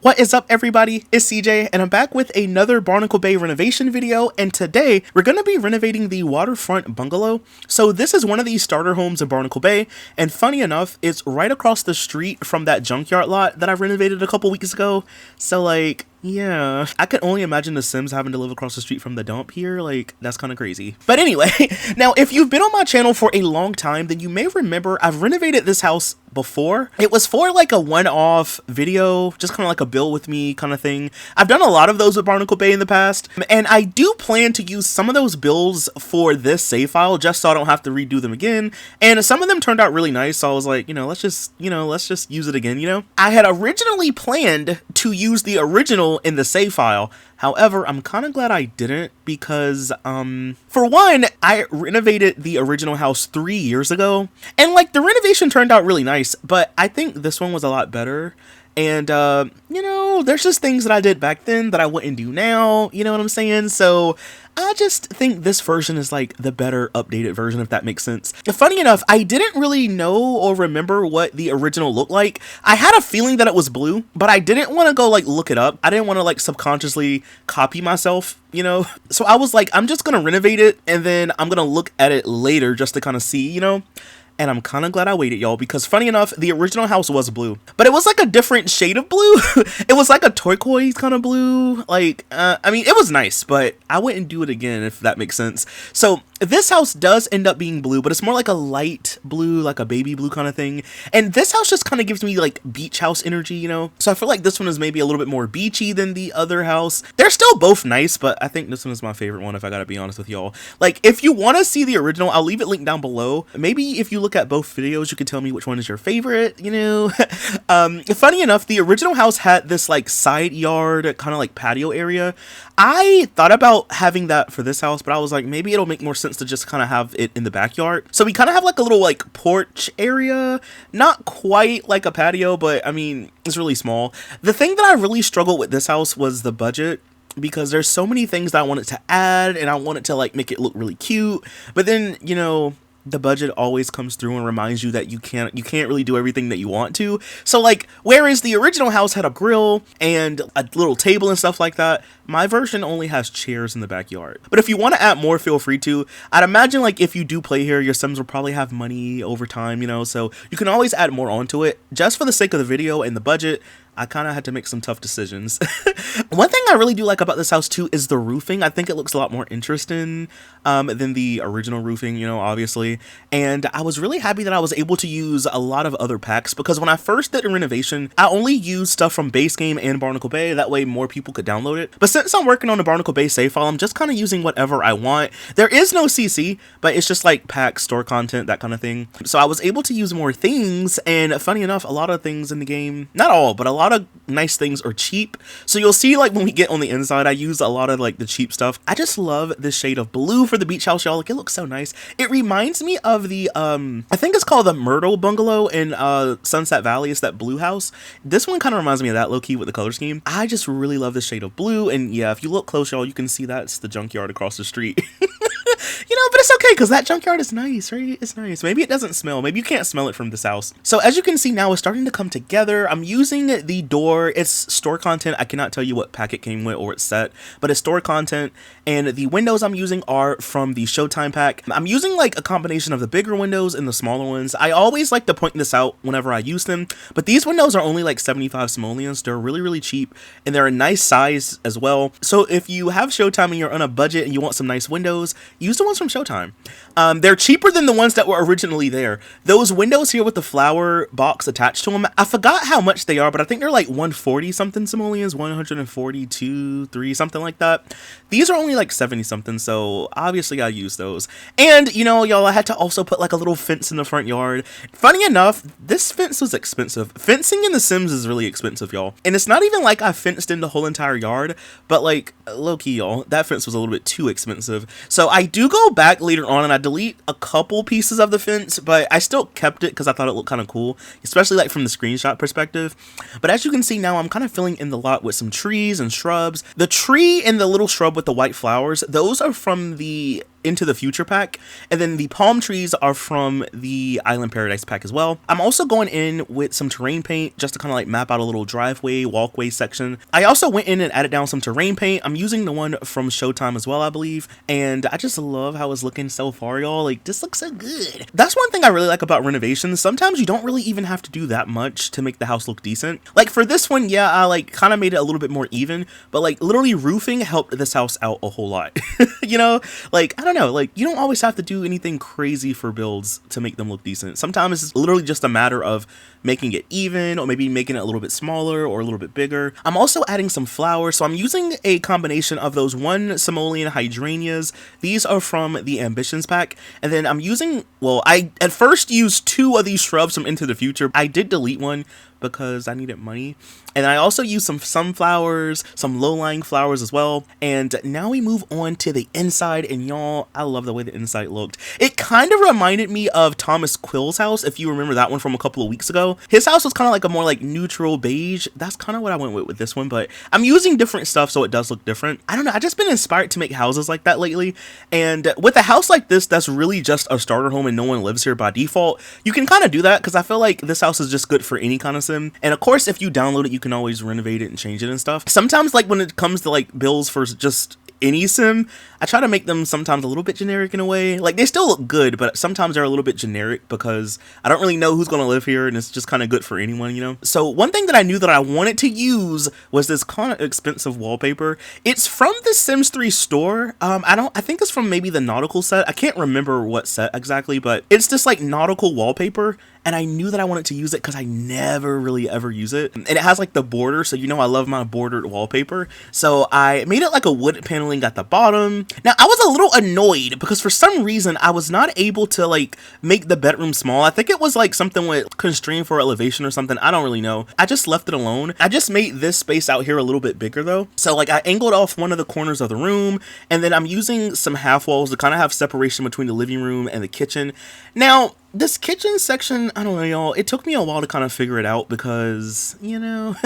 What is up, everybody? It's CJ and I'm back with another Barnacle Bay renovation video, and today we're going to be renovating the Waterfront Bungalow. So this is one of these starter homes in Barnacle Bay, and funny enough, it's right across the street from that junkyard lot that I renovated a couple weeks ago. So like, yeah, I could only imagine the Sims having to live across the street from the dump here. Like, that's kind of crazy. But anyway, now if you've been on my channel for a long time, then you may remember I've renovated this house before. It was for like a one-off video, just kind of like a build with me kind of thing. I've done a lot of those with Barnacle Bay in the past, and I do plan to use some of those builds for this save file just so I don't have to redo them again. And some of them turned out really nice, so I was like, let's just use it again. I had originally planned to use the original in the save file. However, I'm kind of glad I didn't because, for one, I renovated the original house 3 years ago, and like the renovation turned out really nice, but I think this one was a lot better. And, there's just things that I did back then that I wouldn't do now, you know what I'm saying? So I just think this version is like the better updated version, if that makes sense. Funny enough, I didn't really know or remember what the original looked like. I had a feeling that it was blue, but I didn't want to go like look it up. I didn't want to like subconsciously copy myself, So I was like, I'm just going to renovate it and then I'm going to look at it later just to kind of see, And I'm kind of glad I waited, y'all, because funny enough, the original house was blue, but it was like a different shade of blue. It was like a turquoise kind of blue. Like, I mean, it was nice, but I wouldn't do it again, if that makes sense. So this house does end up being blue, but it's more like a light blue, like a baby blue kind of thing. And this house just kind of gives me like beach house energy, So I feel like this one is maybe a little bit more beachy than the other house. They're still both nice, but I think this one is my favorite one, if I gotta be honest with y'all. Like, if you want to see the original, I'll leave it linked down below. Maybe if you look at both videos, you can tell me which one is your favorite, Funny enough, the original house had this like side yard, kind of like patio area. I thought about having that for this house, but I was like, maybe it'll make more sense to just kind of have it in the backyard. So we kind of have like a little like porch area, not quite like a patio, but I mean, it's really small. The thing that I really struggled with this house was the budget, because there's so many things that I wanted to add and I wanted to like make it look really cute, but then the budget always comes through and reminds you that you can't really do everything that you want to. So like, whereas the original house had a grill and a little table and stuff like that, my version only has chairs in the backyard. But if you want to add more, feel free to. I'd imagine like if you do play here, your Sims will probably have money over time, so you can always add more onto it. Just for the sake of the video and the budget, I kind of had to make some tough decisions. One thing I really do like about this house too is the roofing. I think it looks a lot more interesting than the original roofing, obviously. And I was really happy that I was able to use a lot of other packs, because when I first did a renovation, I only used stuff from base game and Barnacle Bay. That way more people could download it. But since I'm working on the Barnacle Bay save file, I'm just kind of using whatever I want. There is no CC, but it's just like packs, store content, that kind of thing. So I was able to use more things, and funny enough, a lot of things in the game, not all, but a lot of nice things are cheap. So you'll see like when we get on the inside, I use a lot of like the cheap stuff. I just love this shade of blue for the beach house, y'all. Like, it looks so nice. It reminds me of the I think it's called the Myrtle Bungalow in Sunset Valley. It's that blue house. This one kind of reminds me of that, low-key, with the color scheme. I just really love this shade of blue, and yeah, if you look close, y'all, you can see that's the junkyard across the street. But it's okay, because that junkyard is nice, right? It's nice. Maybe it doesn't smell. Maybe you can't smell it from this house. So as you can see now, it's starting to come together. I'm using the door. It's store content. I cannot tell you what pack it came with or it's set, but it's store content. And the windows I'm using are from the Showtime pack. I'm using like a combination of the bigger windows and the smaller ones. I always like to point this out whenever I use them, but these windows are only like 75 simoleons. They're really, really cheap, and they're a nice size as well. So if you have Showtime and you're on a budget and you want some nice windows, use the ones from Showtime. They're cheaper than the ones that were originally there. Those windows here with the flower box attached to them, I forgot how much they are, but I think they're like 140 something simoleons, 142, 3, something like that. These are only like 70 something, so obviously I use those. And y'all, I had to also put like a little fence in the front yard. Funny enough, this fence was expensive. Fencing in The Sims is really expensive, y'all. And it's not even like I fenced in the whole entire yard, but like, low-key, y'all, that fence was a little bit too expensive. So I do go back later on and I delete a couple pieces of the fence, but I still kept it because I thought it looked kind of cool, especially like from the screenshot perspective. But as you can see now, I'm kind of filling in the lot with some trees and shrubs. The tree and the little shrub with the white flowers, those are from the Into the Future pack, and then the palm trees are from the Island Paradise pack as well. I'm also going in with some terrain paint just to kind of like map out a little driveway, walkway section. I also went in and added down some terrain paint. I'm using the one from Showtime as well, I believe, and I just love how it's looking so far, y'all. Like, this looks so good. That's one thing I really like about renovations. Sometimes you don't really even have to do that much to make the house look decent. Like for this one, yeah, I like kind of made it a little bit more even, but like literally roofing helped this house out a whole lot. You know, like, I don't know, like you don't always have to do anything crazy for builds to make them look decent. Sometimes it's literally just a matter of making it even, or maybe making it a little bit smaller or a little bit bigger. I'm also adding some flowers, so I'm using a combination of those one simoleon hydrangeas. These are from the Ambitions pack, and then I'm using, well, I at first used 2 of these shrubs from Into the Future. I did delete one because I needed money, and I also used some sunflowers, some low-lying flowers as well. And now we move on to the inside, and y'all, I love the way the inside looked. It kind of reminded me of Thomas Quill's house, if you remember that one from a couple of weeks ago. His house was kind of like a more like neutral beige. That's kind of what I went with this one, but I'm using different stuff so it does look different. I don't know, I just been inspired to make houses like that lately, and with a house like this that's really just a starter home and no one lives here by default, you can kind of do that because I feel like this house is just good for any kind of sim. And of course, if you download it, you can always renovate it and change it and stuff. Sometimes, like when it comes to like builds for just any sim, I try to make them sometimes a little bit generic in a way. Like, they still look good, but sometimes they're a little bit generic because I don't really know who's going to live here, and it's just kind of good for anyone, you know? So one thing that I knew that I wanted to use was this kind of expensive wallpaper. It's from the Sims 3 store. I think it's from maybe the nautical set. I can't remember what set exactly, but it's this like nautical wallpaper, and I knew that I wanted to use it because I never really ever use it. And it has like the border, so you know I love my bordered wallpaper. So I made it like a wood paneling at the bottom. Now I was a little annoyed because for some reason I was not able to like make the bedroom small. I think it was like something with constraint for elevation or something. I don't really know. I just left it alone. I just made this space out here a little bit bigger though. So like I angled off one of the corners of the room, and then I'm using some half walls to kind of have separation between the living room and the kitchen. Now, this kitchen section, I don't know, y'all, it took me a while to kind of figure it out because, you know,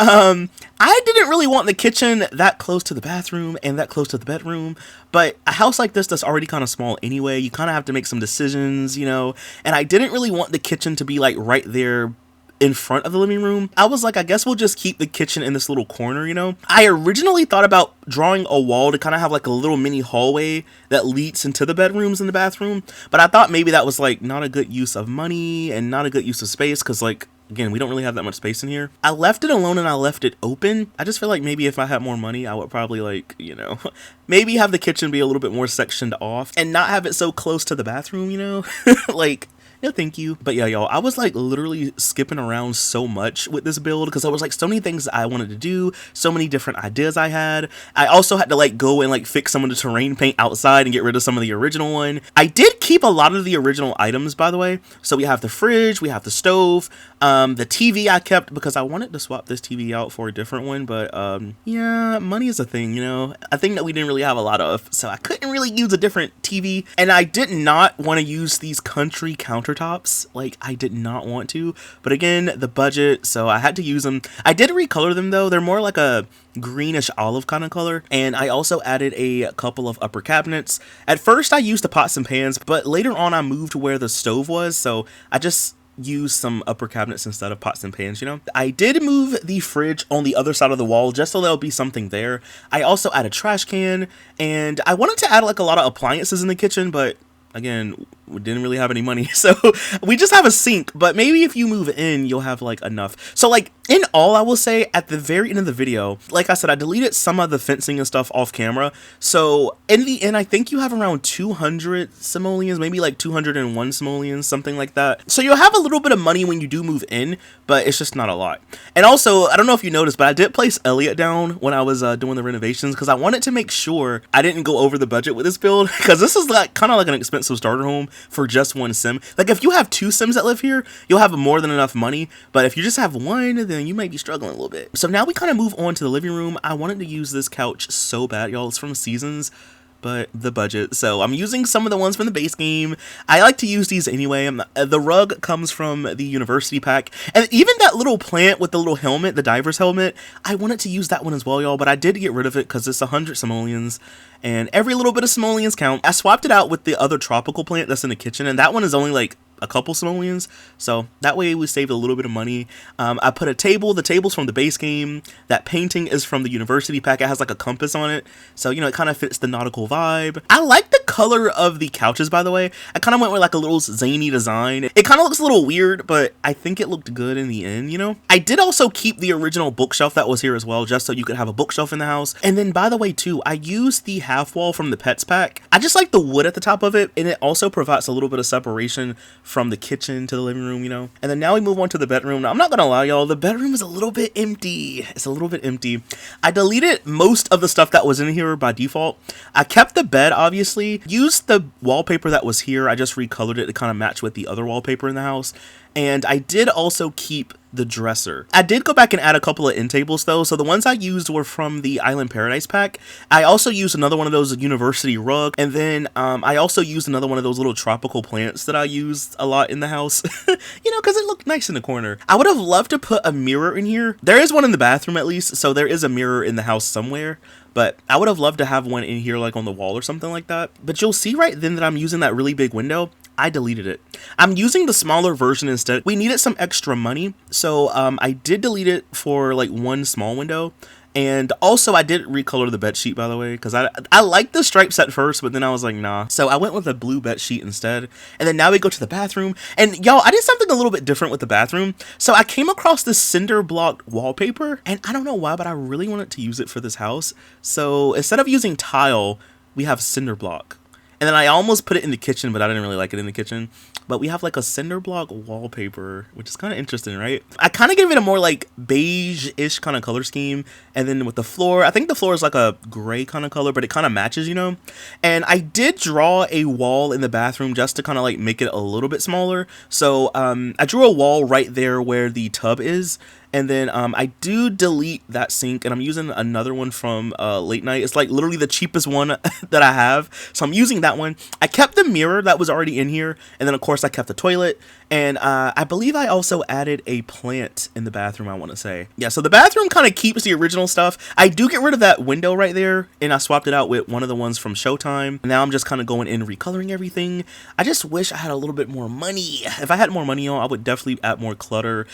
I didn't really want the kitchen that close to the bathroom and that close to the bedroom, but a house like this that's already kind of small anyway, you kind of have to make some decisions, you know, and I didn't really want the kitchen to be like right there in front of the living room. I was like, I guess we'll just keep the kitchen in this little corner, you know? I originally thought about drawing a wall to kind of have like a little mini hallway that leads into the bedrooms and the bathroom, but I thought maybe that was like not a good use of money and not a good use of space because, like, again, we don't really have that much space in here. I left it alone and I left it open. I just feel like maybe if I had more money, I would probably, like, you know, maybe have the kitchen be a little bit more sectioned off and not have it so close to the bathroom, you know? Like, no thank you. But yeah, y'all, I was like literally skipping around so much with this build because there was like so many things I wanted to do, so many different ideas I had. I also had to like go and like fix some of the terrain paint outside and get rid of some of the original one. I did keep a lot of the original items, by the way. So we have the fridge, we have the stove, the TV I kept because I wanted to swap this TV out for a different one, but yeah, money is a thing, you know, a thing that we didn't really have a lot of, so I couldn't really use a different TV. And I did not want to use these country countertops. Like, I did not want to, but again, the budget, so I had to use them. I did recolor them though. They're more like a greenish olive kind of color, and I also added a couple of upper cabinets. At first I used the pots and pans, but later on I moved where the stove was, so I just use some upper cabinets instead of pots and pans, you know. I did move the fridge on the other side of the wall just so there'll be something there. I also added a trash can, and I wanted to add like a lot of appliances in the kitchen, but again, we didn't really have any money, so we just have a sink. But maybe if you move in, you'll have like enough. So like in all, I will say at the very end of the video, like I said, I deleted some of the fencing and stuff off camera. So in the end, I think you have around 200 simoleons, maybe like 201 simoleons, something like that. So you'll have a little bit of money when you do move in, but it's just not a lot. And also, I don't know if you noticed, but I did place Elliot down when I was doing the renovations because I wanted to make sure I didn't go over the budget with this build, because this is like kind of like an expensive starter home for just one sim. Like if you have 2 sims that live here, you'll have more than enough money, but if you just have one, then you might be struggling a little bit. So now we kind of move on to the living room. I wanted to use this couch so bad, y'all. It's from Seasons, but the budget. So I'm using some of the ones from the base game. I like to use these anyway. The rug comes from the university pack. And even that little plant with the little helmet, the diver's helmet, I wanted to use that one as well, y'all, but I did get rid of it because it's 100 simoleons. And every little bit of simoleons count. I swapped it out with the other tropical plant that's in the kitchen, and that one is only like a couple simoleons, so that way we saved a little bit of money. I put a table. The table's from the base game. That painting is from the university pack. It has like a compass on it, so you know, it kind of fits the nautical vibe. I like the color of the couches, by the way. I kind of went with like a little zany design. It kind of looks a little weird, but I think it looked good in the end, you know. I did also keep the original bookshelf that was here as well, just so you could have a bookshelf in the house. And then, by the way, too, I used the half wall from the pets pack. I just like the wood at the top of it, and it also provides a little bit of separation from the kitchen to the living room, you know. And then now we move on to the bedroom. Now, I'm not gonna lie, y'all, the bedroom is a little bit empty. It's a little bit empty. I deleted most of the stuff that was in here by default. I kept the bed, obviously. Used the wallpaper that was here. I just recolored it to kind of match with the other wallpaper in the house. And I did also keep the dresser. I did go back and add a couple of end tables though. So the ones I used were from the Island Paradise pack. I also used another one of those university rug. And then I also used another one of those little tropical plants that I used a lot in the house. You know, because it looked nice in the corner. I would have loved to put a mirror in here. There is one in the bathroom at least. So there is a mirror in the house somewhere. But I would have loved to have one in here like on the wall or something like that. But you'll see right then that I'm using that really big window. I deleted it. I'm using the smaller version instead. We needed some extra money, so I did delete it for like one small window. And also I did recolor the bed sheet, by the way, because I liked the stripes at first, but then I was like, nah. So I went with a blue bed sheet instead. And then now we go to the bathroom. And y'all, I did something a little bit different with the bathroom. So I came across this cinder block wallpaper, and I don't know why, but I really wanted to use it for this house. So instead of using tile, we have cinder block. And then I almost put it in the kitchen, but I didn't really like it in the kitchen. But we have like a cinder block wallpaper, which is kind of interesting, right? I kind of gave it a more like beige-ish kind of color scheme. And then with the floor, I think the floor is like a gray kind of color, but it kind of matches, you know? And I did draw a wall in the bathroom just to kind of like make it a little bit smaller. So I drew a wall right there where the tub is. And then I do delete that sink, and I'm using another one from Late Night. It's like literally the cheapest one that I have. So I'm using that one. I kept the mirror that was already in here. And then, of course, I kept the toilet. And I believe I also added a plant in the bathroom, I want to say. Yeah, so the bathroom kind of keeps the original stuff. I do get rid of that window right there, and I swapped it out with one of the ones from Showtime. Now I'm just kind of going in recoloring everything. I just wish I had a little bit more money. If I had more money, y'all, I would definitely add more clutter.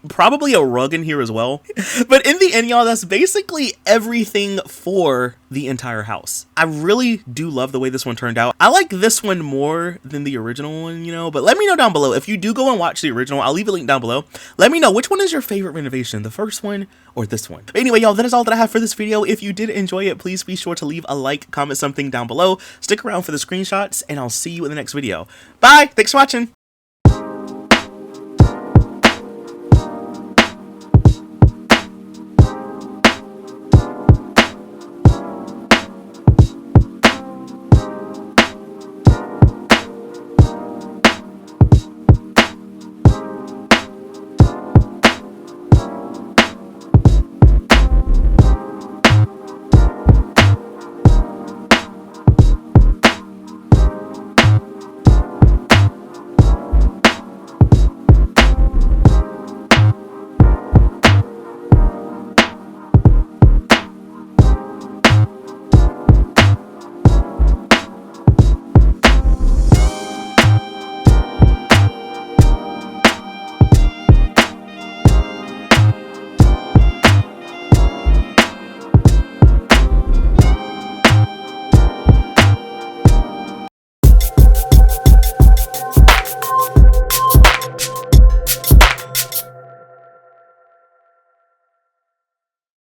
Probably a rug in here as well. But in the end, y'all, that's basically everything for the entire house. I really do love the way this one turned out. I like this one more than the original one, you know, but let me know down below. If you do go and watch the original, I'll leave a link down below. Let me know which one is your favorite renovation, the first one or this one. But anyway, y'all, that is all that I have for this video. If you did enjoy it, please be sure to leave a like, comment something down below. Stick around for the screenshots, and I'll see you in the next video. Bye! Thanks for watching!